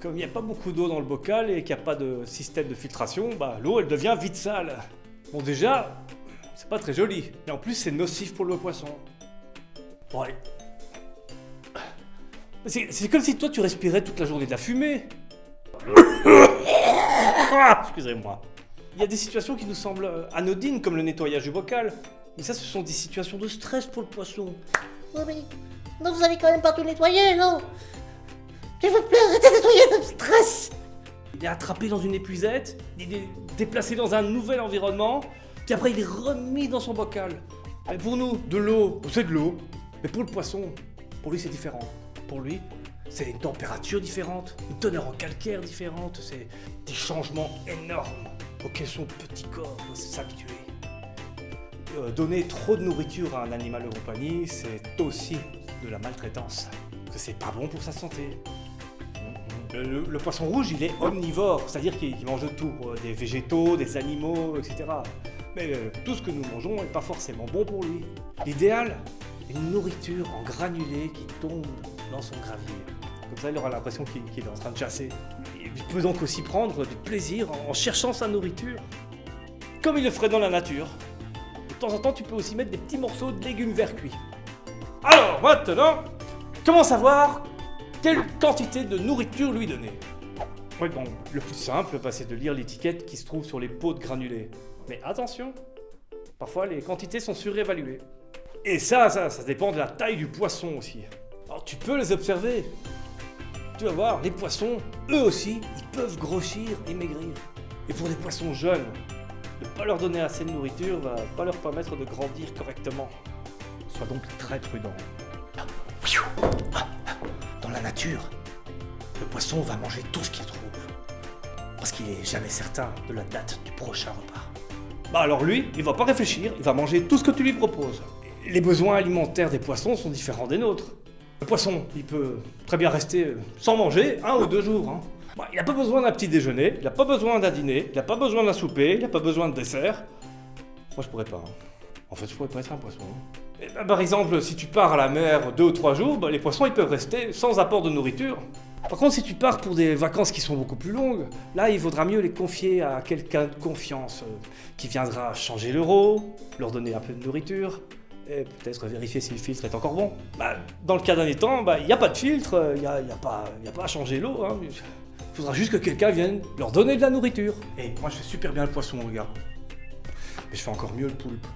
Comme il n'y a pas beaucoup d'eau dans le bocal et qu'il n'y a pas de système de filtration, bah, l'eau elle devient vite sale. Bon déjà, c'est pas très joli. Et en plus c'est nocif pour le poisson. Bon allez. C'est comme si toi tu respirais toute la journée de la fumée. Excusez-moi. Il y a des situations qui nous semblent anodines comme le nettoyage du bocal. Mais ça ce sont des situations de stress pour le poisson. Ouais, mais non, vous avez quand même pas tout nettoyé, non? S'il vous plaît, arrêtez de nettoyer, ça me stresse. Il est attrapé dans une épuisette, il est déplacé dans un nouvel environnement, puis après il est remis dans son bocal. Et pour nous, de l'eau, c'est de l'eau. Mais pour le poisson, pour lui c'est différent. Pour lui, c'est une température différente, une teneur en calcaire différente, c'est des changements énormes auxquels son petit corps doit s'habituer. Donner trop de nourriture à un animal de compagnie, c'est aussi de la maltraitance. Parce que c'est pas bon pour sa santé. Le poisson rouge, il est omnivore, c'est-à-dire qu'il mange de tout, des végétaux, des animaux, etc. Mais tout ce que nous mangeons n'est pas forcément bon pour lui. L'idéal, une nourriture en granulés qui tombe dans son gravier. Comme ça, il aura l'impression qu'il est en train de chasser. Il peut donc aussi prendre du plaisir en cherchant sa nourriture, comme il le ferait dans la nature. De temps en temps, tu peux aussi mettre des petits morceaux de légumes verts cuits. Alors, maintenant, comment savoir quelle quantité de nourriture lui donner? Oui, bon, le plus simple, c'est de lire l'étiquette qui se trouve sur les pots de granulés. Mais attention, parfois les quantités sont surévaluées. Et ça dépend de la taille du poisson aussi. Alors tu peux les observer. Tu vas voir, les poissons, eux aussi, ils peuvent grossir et maigrir. Et pour des poissons jeunes, ne pas leur donner assez de nourriture va pas leur permettre de grandir correctement. Sois donc très prudent. Dans la nature, le poisson va manger tout ce qu'il trouve. Parce qu'il est jamais certain de la date du prochain repas. Bah alors lui, il va pas réfléchir, il va manger tout ce que tu lui proposes. Les besoins alimentaires des poissons sont différents des nôtres. Le poisson, il peut très bien rester sans manger 1 ou 2 jours. Bah, il n'a pas besoin d'un petit déjeuner, il n'a pas besoin d'un dîner, il n'a pas besoin d'un souper, il n'a pas besoin de dessert. Moi je pourrais pas. En fait, je pourrais pas être un poisson. Et bah, par exemple, si tu pars à la mer 2 ou 3 jours, bah, les poissons ils peuvent rester sans apport de nourriture. Par contre, si tu pars pour des vacances qui sont beaucoup plus longues, là, il vaudra mieux les confier à quelqu'un de confiance qui viendra changer l'euro, leur donner un peu de nourriture et peut-être vérifier si le filtre est encore bon. Bah, dans le cas d'un étang, il n'y a pas de filtre, il n'y a pas à changer l'eau. Il faudra juste que quelqu'un vienne leur donner de la nourriture. Et moi, je fais super bien le poisson, mon gars. Mais je fais encore mieux le poulpe.